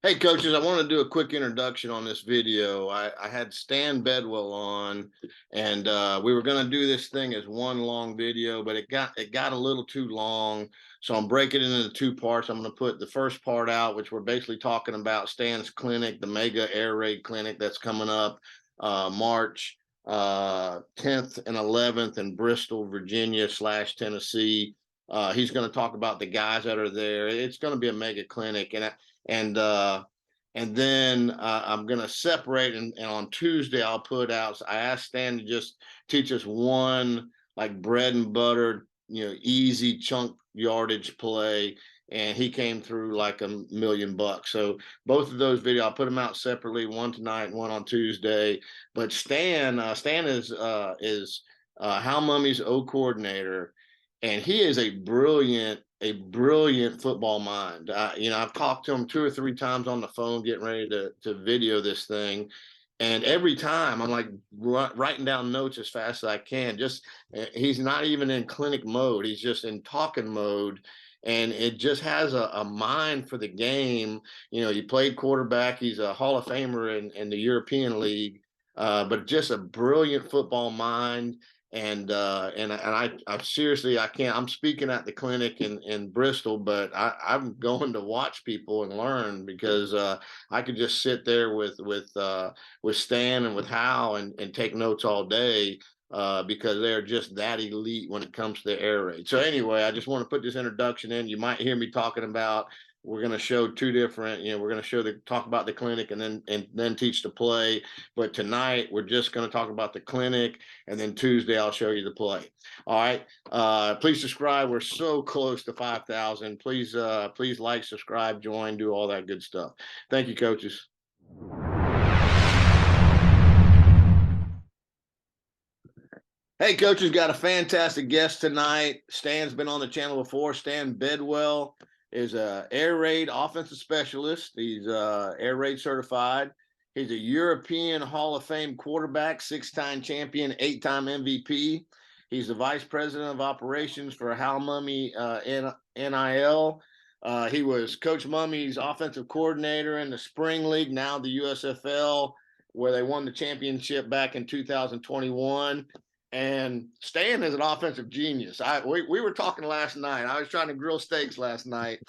Hey, coaches, I want to do a quick introduction on this video. I had Stan Bedwell on, and we were going to do this thing as one long video, but it got a little too long. So I'm breaking it into two parts. I'm going to put the first part out, which we're basically talking about Stan's clinic, the mega air raid clinic that's coming up March 10th and 11th in Bristol, Virginia / Tennessee. He's going to talk about the guys that are there. It's going to be a mega clinic, and and then I'm going to separate, and on Tuesday I'll put out. So I asked Stan to just teach us one like bread and butter, easy chunk yardage play, and he came through like $1 million. So both of those videos, I'll put them out separately, one tonight, one on Tuesday. But Stan is Hal Mummy's O coordinator, and he is a brilliant football mind. I've talked to him two or three times on the phone, getting ready to video this thing, and every time I'm like writing down notes as fast as I can. Just he's not even in clinic mode; he's just in talking mode, and it just has a mind for the game. He played quarterback. He's a Hall of Famer in the European League, but just a brilliant football mind. And I seriously, I can't. I'm speaking at the clinic in Bristol, but I'm going to watch people and learn, because I could just sit there with Stan and with Hal and take notes all day, because they're just that elite when it comes to the air raid. So anyway, I just want to put this introduction in. You might hear me talking about, we're going to show two different, we're going to talk about the clinic and then teach the play. But tonight we're just going to talk about the clinic, and then Tuesday I'll show you the play. All right. Please subscribe. We're so close to 5,000. Please like, subscribe, join, do all that good stuff. Thank you, coaches. Hey, coaches, got a fantastic guest tonight. Stan's been on the channel before. Stan Bedwell is a air raid offensive specialist. He's air raid certified. He's a European Hall of Fame quarterback, 6-time champion, 8-time MVP. He's the vice president of operations for Hal Mumme NIL. He was Coach Mumme's offensive coordinator in the Spring League, now the USFL, where they won the championship back in 2021. And Stan is an offensive genius. We were talking last night. I was trying to grill steaks last night,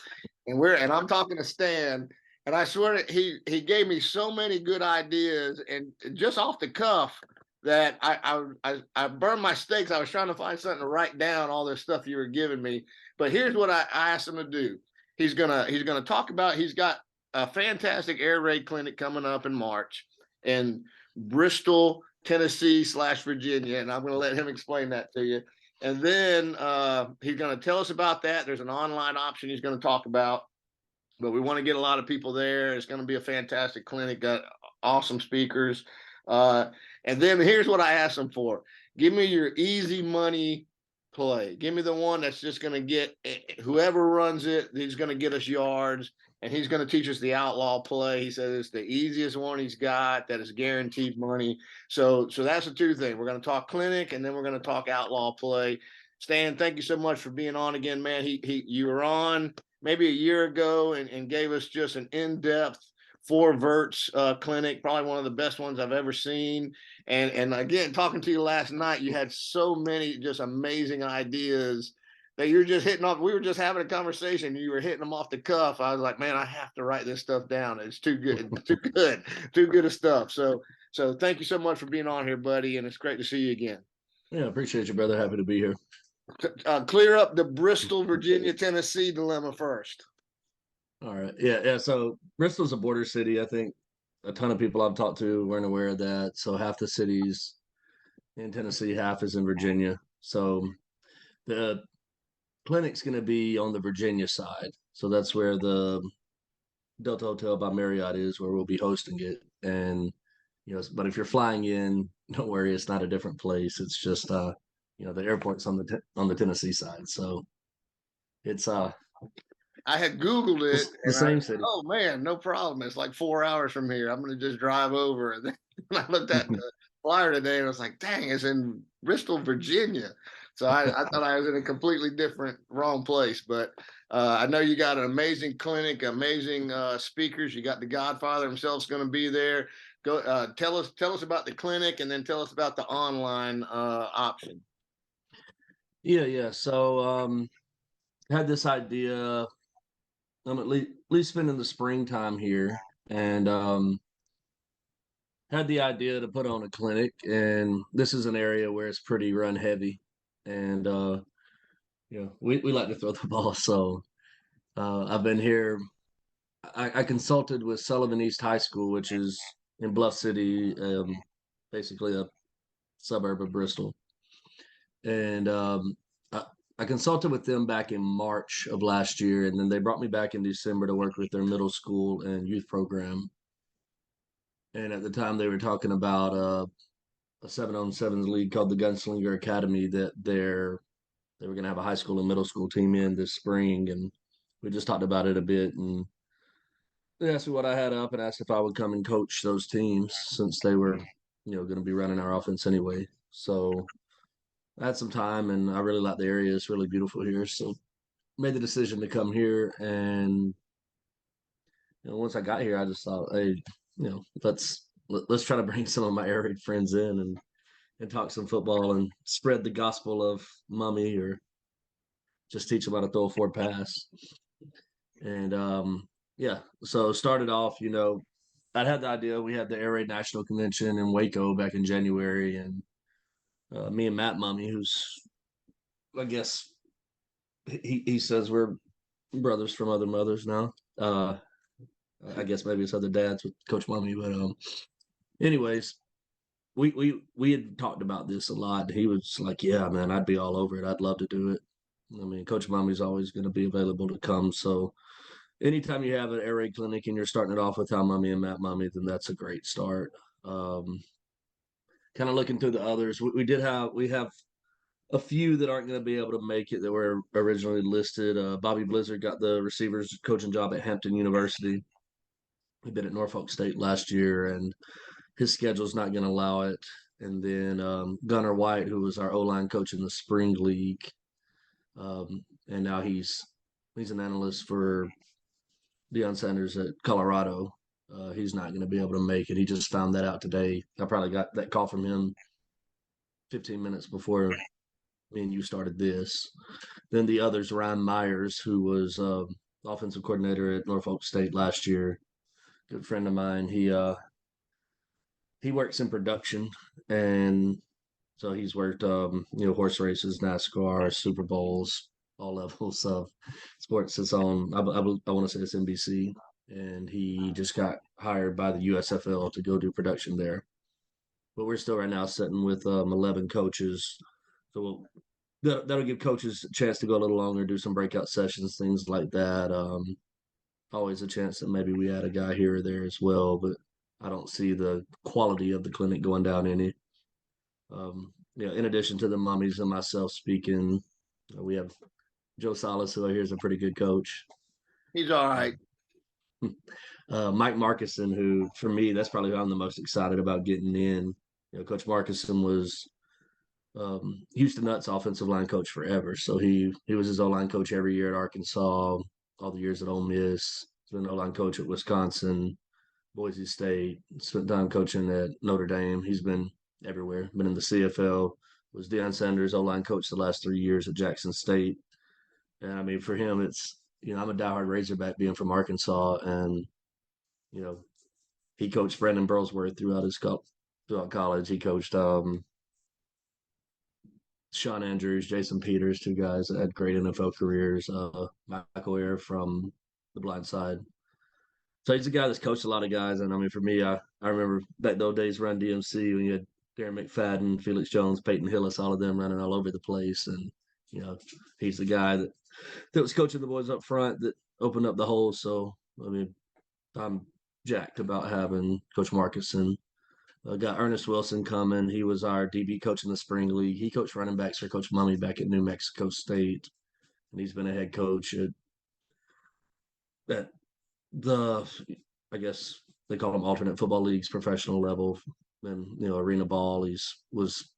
and I'm talking to Stan, and I swear he gave me so many good ideas, and just off the cuff, that I burned my steaks. I was trying to find something to write down all this stuff you were giving me. But here's what I asked him to do. He's gonna talk about. He's got a fantastic air raid clinic coming up in March in Bristol, Tennessee / Virginia, and I'm going to let him explain that to you. And then he's going to tell us about that. There's an online option he's going to talk about, but we want to get a lot of people there. It's going to be a fantastic clinic, got awesome speakers. And then here's what I asked him for. Give me your easy money play. Give me the one that's just going to get whoever runs it, he's going to get us yards, and he's going to teach us the outlaw play. He says it's the easiest one he's got, that is guaranteed money. So that's the two things. We're going to talk clinic, and then we're going to talk outlaw play. Stan, thank you so much for being on again, man. You were on maybe a year ago and gave us just an in-depth 4 verts clinic, probably one of the best ones I've ever seen. And again, talking to you last night, you had so many just amazing ideas that you're just hitting off. We were just having a conversation, you were hitting them off the cuff. I was like, man, I have to write this stuff down. It's too good, too good of stuff. So thank you so much for being on here, buddy, and it's great to see you again. Yeah, appreciate you, brother. Happy to be here. Clear up the Bristol, Virginia, Tennessee dilemma first. All right. Yeah. So Bristol's a border city. I think a ton of people I've talked to weren't aware of that. So half the cities in Tennessee, half is in Virginia. So the clinic's going to be on the Virginia side. So that's where the Delta Hotel by Marriott is, where we'll be hosting it. And but if you're flying in, don't worry, it's not a different place. It's just the airport's on the Tennessee side. So it's I had Googled it. the same city. Oh man, no problem. It's like 4 hours from here. I'm going to just drive over. And then I looked at the flyer today and I was like, dang, it's in Bristol, Virginia. So I thought I was in a completely different, wrong place. But I know you got an amazing clinic, amazing speakers. You got the Godfather himself's going to be there. Go tell us about the clinic, and then tell us about the online option. Yeah. So had this idea. I'm at least spending the springtime here, and had the idea to put on a clinic. And this is an area where it's pretty run heavy, and we like to throw the ball. So I've been here. I consulted with Sullivan East High School, which is in Bluff City, basically a suburb of Bristol. And I, I consulted with them back in March of last year, and then they brought me back in December to work with their middle school and youth program. And at the time, they were talking about a 7-on-7s league called the Gunslinger Academy that they were going to have a high school and middle school team in this spring, and we just talked about it a bit. And they asked me what I had up and asked if I would come and coach those teams since they were, going to be running our offense anyway. So I had some time, and I really like the area. It's really beautiful here, so made the decision to come here. And once I got here, I just thought, hey, let's try to bring some of my air raid friends in and talk some football and spread the gospel of Mumme, or just teach them how to throw a forward pass. And yeah, so started off, I'd had the idea. We had the Air Raid National Convention in Waco back in January, and me and Matt Mumme, who's, I guess, he says we're brothers from other mothers now. I guess maybe it's other dads with Coach Mumme, but anyways, we had talked about this a lot. He was like, "Yeah, man, I'd be all over it. I'd love to do it." I mean, Coach Mumme's always going to be available to come. So anytime you have an air raid clinic and you're starting it off with Tom Mumme and Matt Mumme, then that's a great start. Kind of looking through the others, we have a few that aren't going to be able to make it that were originally listed. Bobby Blizzard got the receivers coaching job at Hampton University. He'd been at Norfolk State last year, and his schedule's not going to allow it. And then Gunnar White, who was our O-line coach in the spring league, and now he's an analyst for Deion Sanders at Colorado. He's not going to be able to make it. He just found that out today. I probably got that call from him 15 minutes before me and you started this. Then the others, Ryan Myers, who was offensive coordinator at Norfolk State last year, good friend of mine. He works in production, and so he's worked horse races, NASCAR, Super Bowls, all levels of sports. It's on I want to say it's NBC, and he just got hired by the USFL to go do production there. But we're still right now sitting with 11 coaches, so that'll give coaches a chance to go a little longer, do some breakout sessions, things like that. Always a chance that maybe we add a guy here or there as well, but I don't see the quality of the clinic going down any. In addition to the Mummies and myself speaking, we have Joe Salas, who I hear is a pretty good coach. He's all right. Mike Markison, who for me, that's probably who I'm the most excited about getting in. Coach Markison was Houston Nutt's offensive line coach forever. So he was his O-line coach every year at Arkansas, all the years at Ole Miss. He's been O-line coach at Wisconsin, Boise State, spent time coaching at Notre Dame. He's been everywhere, been in the CFL, was Deion Sanders' O-line coach the last 3 years at Jackson State. And I mean, for him, it's, I'm a diehard Razorback being from Arkansas, and, he coached Brandon Burlsworth throughout college. He coached Sean Andrews, Jason Peters, two guys that had great NFL careers. Michael Ayer from The Blind Side. So he's a guy that's coached a lot of guys. And I mean, for me, I remember back those days Run DMC when you had Darren McFadden, Felix Jones, Peyton Hillis, all of them running all over the place. And, he's the guy that was coaching the boys up front that opened up the hole. So, I mean, I'm jacked about having Coach Markison. Got Ernest Wilson coming. He was our DB coach in the spring league. He coached running backs for Coach Mumme back at New Mexico State. And he's been a head coach at I guess they call them alternate football leagues, professional level, and arena ball. Was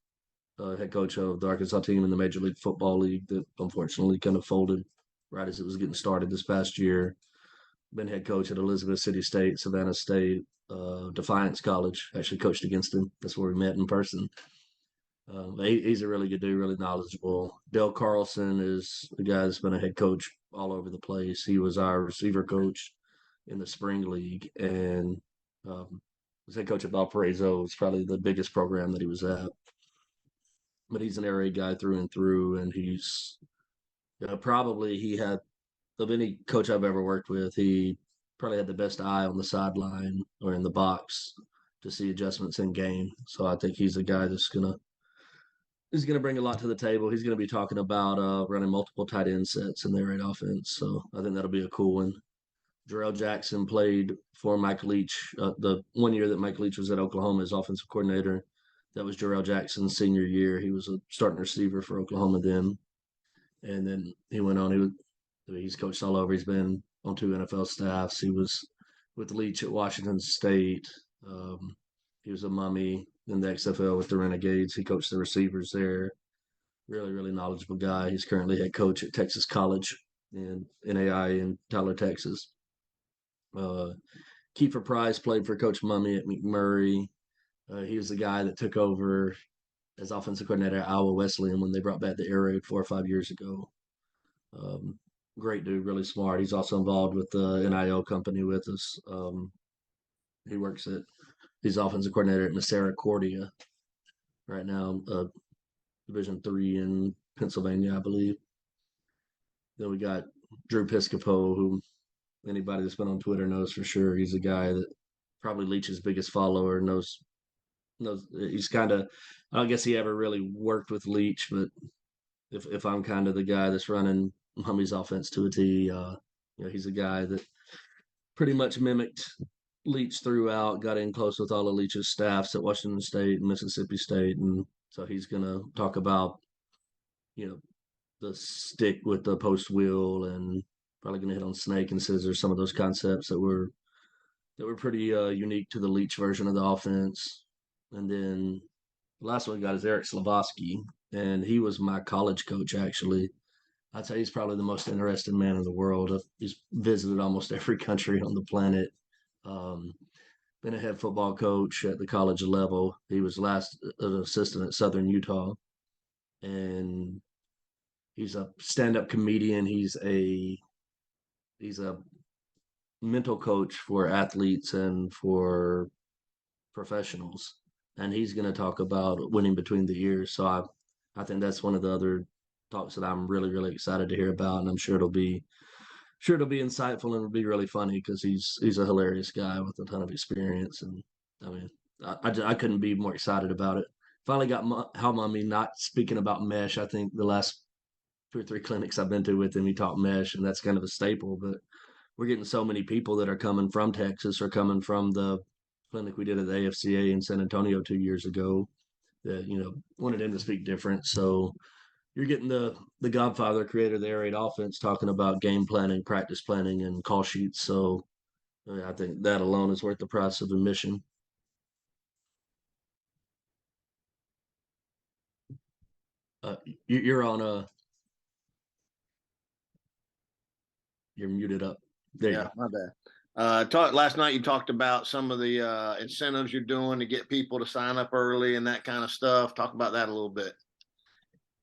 head coach of the Arkansas team in the Major League Football League that unfortunately kind of folded right as it was getting started this past year. Been head coach at Elizabeth City State, Savannah State, Defiance College. Actually coached against him. That's where we met in person. He's a really good dude, really knowledgeable. Dale Carlson is the guy that's been a head coach all over the place. He was our receiver coach in the spring league and was head coach at Valparaiso. It's probably the biggest program that he was at. But he's an area guy through and through, and he's probably he had of any coach I've ever worked with, he probably had the best eye on the sideline or in the box to see adjustments in game. So I think he's a guy that's gonna bring a lot to the table. He's gonna be talking about running multiple tight end sets in the air raid offense. So I think that'll be a cool one. Jarrell Jackson played for Mike Leach the 1 year that Mike Leach was at Oklahoma as offensive coordinator. That was Jarrell Jackson's senior year. He was a starting receiver for Oklahoma then, and then he went on. He's coached all over. He's been on 2 NFL staffs. He was with Leach at Washington State. He was a Mumme in the XFL with the Renegades. He coached the receivers there. Really, really knowledgeable guy. He's currently head coach at Texas College in NAI in Tyler, Texas. Kiefer Price played for Coach Mumme at McMurray. He was the guy that took over as offensive coordinator at Iowa Wesleyan when they brought back the air raid 4 or 5 years ago. Um, Great dude, really smart. He's also involved with the NIL company with us. He works at he's offensive coordinator at Misericordia right now, Division 3 in Pennsylvania, I believe. Then we got Drew Piscopo, who anybody that's been on Twitter knows for sure. He's a guy that probably Leach's biggest follower, knows he's kind of I don't guess he ever really worked with Leach, but if I'm kind of the guy that's running Mumme's offense to a T, he's a guy that pretty much mimicked Leach throughout, got in close with all of Leach's staffs at Washington State and Mississippi State, and so he's going to talk about you know the stick with the post wheel and probably going to hit on snake and scissors, some of those concepts that were pretty unique to the Leach version of the offense. And then the last one we got is Eric Slavosky, and he was my college coach actually. I'd say he's probably the most interesting man in the world. He's visited almost every country on the planet. Um, Been a head football coach at the college level. He was last an assistant at Southern Utah, and he's a stand-up comedian. He's a mental coach for athletes and for professionals, and he's going to talk about winning between the ears. So I think that's one of the other talks that I'm really really excited to hear about, and I'm sure it'll be insightful and it'll be really funny because he's a hilarious guy with a ton of experience. And I mean, I couldn't be more excited about it. Finally got how Mumme not speaking about mesh. I think the last 2 or 3 clinics I've been to with him, he taught mesh, and that's kind of a staple. But we're getting so many people that are coming from Texas or coming from the clinic we did at the AFCA in San Antonio 2 years ago that wanted him to speak different. So you're getting the Godfather, creator of the air raid offense, talking about game planning, practice planning, and call sheets. So I think that alone is worth the price of admission. You're on you're muted up. There you Yeah, go. my bad. Last night. You talked about some of the incentives you're doing to get people to sign up early and that kind of stuff. Talk about that a little bit.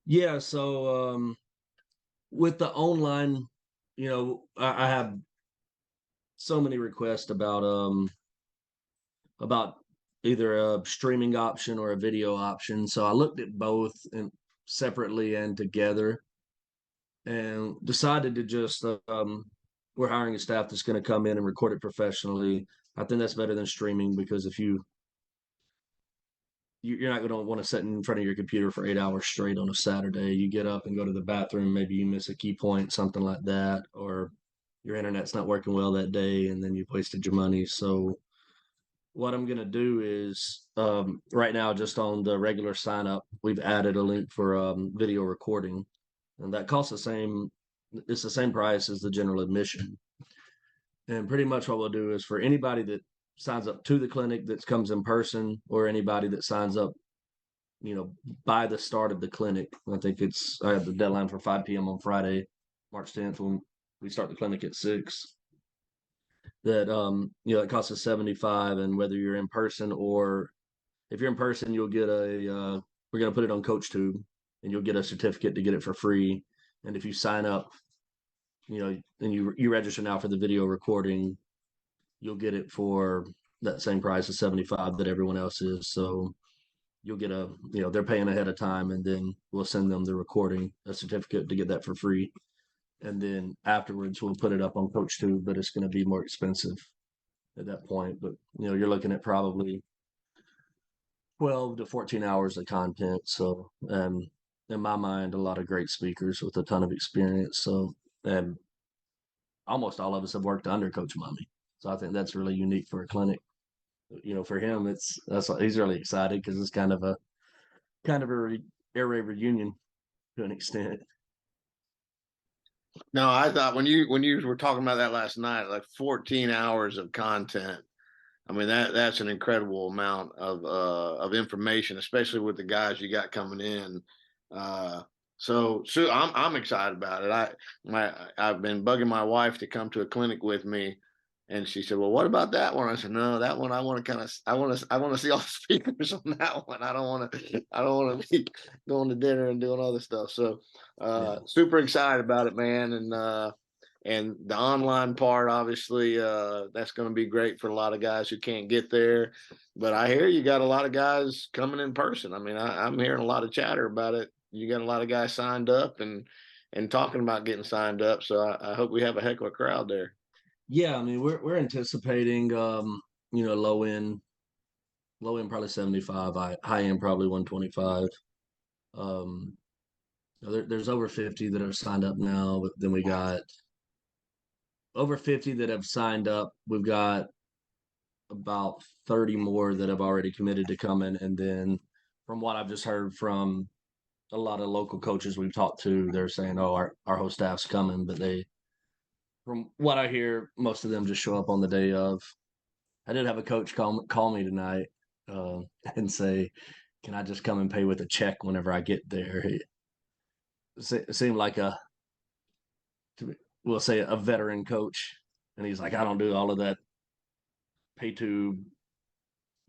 Yeah. So with the online, I have so many requests about either a streaming option or a video option. So I looked at both and separately and together, and decided to just we're hiring a staff that's going to come in and record it professionally. I think that's better than streaming because if you're not going to want to sit in front of your computer for 8 hours straight on a Saturday. You get up and go to the bathroom, maybe you miss a key point, something like that, or your internet's not working well that day, and then you've wasted your money. So what I'm going to do is right now, just on the regular sign up, we've added a link for video recording, and that costs the same. It's the same price as the general admission. And pretty much what we'll do is for anybody that signs up to the clinic that comes in person, or anybody that signs up by the start of the clinic. I think I have the deadline for 5 p.m. on Friday, March 10th, when we start the clinic at 6. That it costs us 75, and whether you're in person or if you're in person, you'll get we're gonna put it on CoachTube, and you'll get a certificate to get it for free. And if you sign up, and you register now for the video recording, you'll get it for that same price of 75 that everyone else is. So you'll get they're paying ahead of time, and then we'll send them the recording, a certificate to get that for free. And then afterwards we'll put it up on CoachTube, but it's going to be more expensive at that point. But you're looking at probably 12 to 14 hours of content. So in my mind, a lot of great speakers with a ton of experience. So and almost all of us have worked under Coach Mumme. So I think that's really unique for a clinic. For him, he's really excited because it's kind of a air raid reunion to an extent. No, I thought when you were talking about that last night, like 14 hours of content. I mean, that's an incredible amount of information, especially with the guys you got coming in. So I'm excited about it. I've been bugging my wife to come to a clinic with me, and she said, "Well, what about that one?" I said, "No, that one I want to I want to see all the speakers on that one. I don't want to be going to dinner and doing other stuff." So super excited about it, man, and the online part, obviously, that's going to be great for a lot of guys who can't get there. But I hear you got a lot of guys coming in person. I mean, I'm hearing a lot of chatter about it. You got a lot of guys signed up and talking about getting signed up. So I hope we have a heck of a crowd there. Yeah, I mean, we're anticipating, low end probably 75, high end probably 125. Um, there's over 50 that have signed up now, but then we got over 50 that have signed up. We've got about 30 more that have already committed to coming. And then from what I've just heard from a lot of local coaches we've talked to, they're saying, oh, our whole staff's coming. But from what I hear, most of them just show up on the day of. I did have a coach call me tonight and say, can I just come and pay with a check whenever I get there? It seemed like we'll say a veteran coach. And he's like, I don't do all of that pay to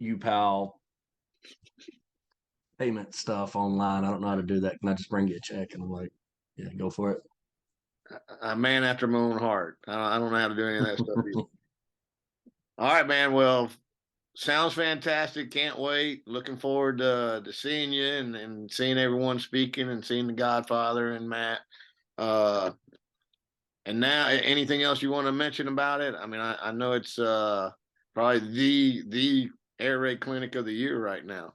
UPAL payment stuff online. I don't know how to do that. Can I just bring you a check? And I'm like, yeah, go for it. A man after my own heart. I don't know how to do any of that stuff either. All right, man. Well, sounds fantastic. Can't wait. Looking forward to seeing you and seeing everyone speaking and seeing the Godfather and Matt. And now, anything else you want to mention about it? I mean, I know it's probably the air raid clinic of the year right now.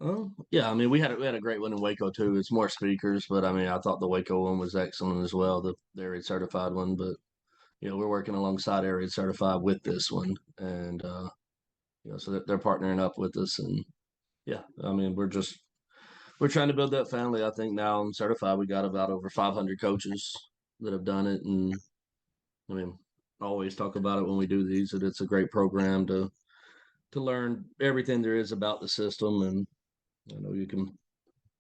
Oh, yeah. I mean, we had a great one in Waco too. It's more speakers, but I mean, I thought the Waco one was excellent as well, the Air Raid certified one. But we're working alongside Air Raid certified with this one, and so they're partnering up with us, and yeah, I mean, we're trying to build that family. I think now I'm certified. We got about over 500 coaches that have done it, and I mean, I always talk about it when we do these that it's a great program to learn everything there is about the system. And I know you can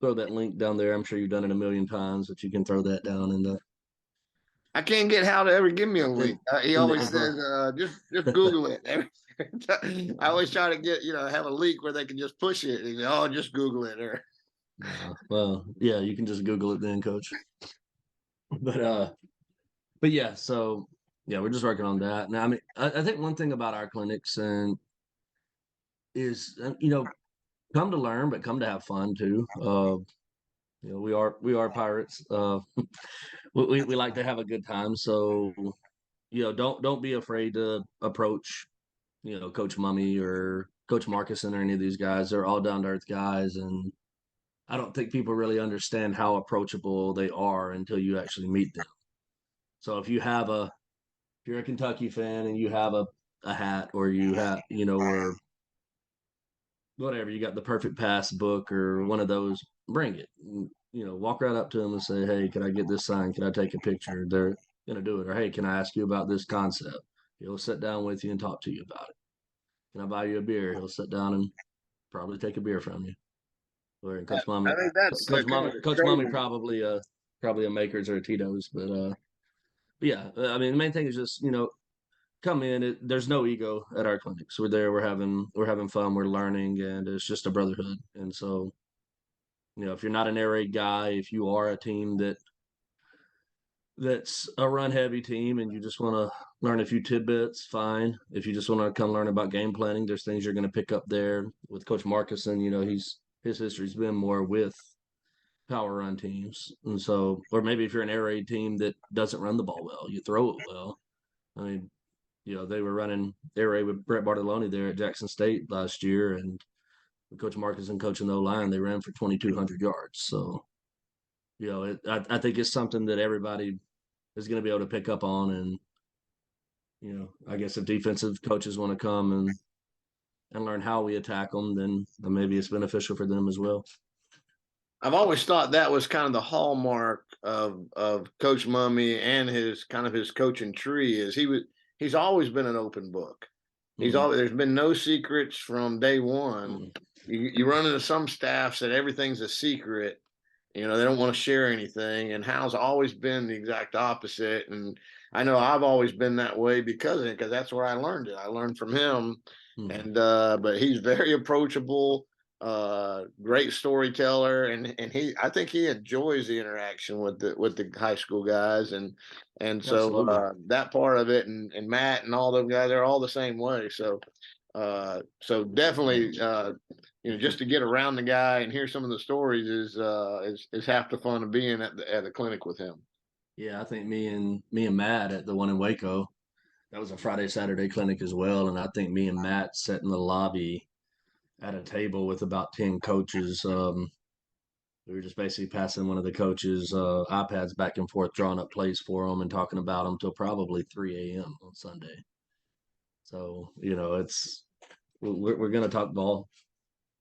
throw that link down there. I'm sure you've done it a million times, but you can throw that down in the. I can't get Hal to ever give me a link. He In the always info. says, just Google it. I always try to get have a link where they can just push it. And, oh, just Google it. Or Well, yeah, you can just Google it then, Coach. But yeah, so yeah, we're just working on that. Now, I mean, I think one thing about our clinics and is come to learn, but come to have fun too. We are pirates. We like to have a good time. So don't be afraid to approach Coach Mumme or Coach Marcuson or any of these guys. They're all down to earth guys, and I don't think people really understand how approachable they are until you actually meet them. So if you're a Kentucky fan and you have a hat, or you have or whatever, you got the perfect pass book or one of those, bring it. Walk right up to them and say, hey, can I get this signed? Can I take a picture? They're gonna do it. Or hey, can I ask you about this concept? He'll sit down with you and talk to you about it. Can I buy you a beer? He'll sit down and probably take a beer from you. Or I, Coach Mumme, I think that's kind of Coach Mumme crazy. probably a Makers or a Tito's, but yeah, I mean the main thing is just come in. There's no ego at our clinics. We're there. We're having fun. We're learning, and it's just a brotherhood. And so if you're not an air raid guy, if you are a team that's a run heavy team and you just want to learn a few tidbits, fine. If you just want to come learn about game planning, there's things you're going to pick up there with Coach Marcuson. His history's been more with power run teams. And so, or maybe if you're an air raid team that doesn't run the ball well, you throw it well. I mean, they were running air raid with Brett Bartolone there at Jackson State last year, and Coach Marcuson coaching the line, they ran for 2,200 yards. So, I think it's something that everybody is going to be able to pick up on. And, I guess if defensive coaches want to come and learn how we attack them, then maybe it's beneficial for them as well. I've always thought that was kind of the hallmark of Coach Mumme and his coaching tree is he's always been an open book. There's been no secrets from day one. You run into some staffs that everything's a secret. They don't want to share anything. And Hal's always been the exact opposite. And I know I've always been that way because that's where I learned it. I learned from him. And but he's very approachable, great storyteller, and I think he enjoys the interaction with the high school guys, and so that part of it, and Matt and all those guys, they're all the same way. So so definitely just to get around the guy and hear some of the stories is half the fun of being at the clinic with him. Yeah, I think me and Matt at the one in Waco, that was a Friday Saturday clinic as well, and I think me and Matt sat in the lobby at a table with about 10 coaches. We were just basically passing one of the coaches iPads back and forth, drawing up plays for them and talking about them till probably 3 a.m. on Sunday. So we're gonna talk ball.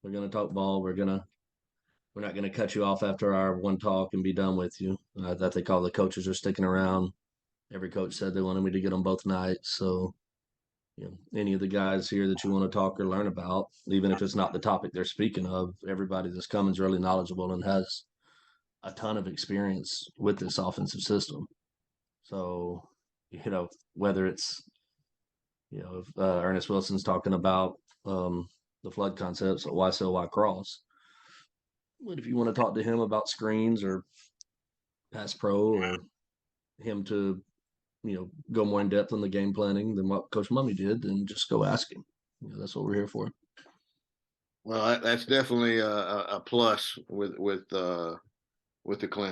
We're gonna talk ball. We're not gonna cut you off after our one talk and be done with you. I think all the coaches are sticking around. Every coach said they wanted me to get them both nights. So any of the guys here that you want to talk or learn about, even if it's not the topic they're speaking of, everybody that's coming is really knowledgeable and has a ton of experience with this offensive system. So, whether it's, if Ernest Wilson's talking about the flood concepts, so why sell, why cross? But if you want to talk to him about screens or pass pro or him to, go more in depth on the game planning than what Coach Mumme did, then just go ask him. That's what we're here for. Well, that's definitely a plus with the clinic.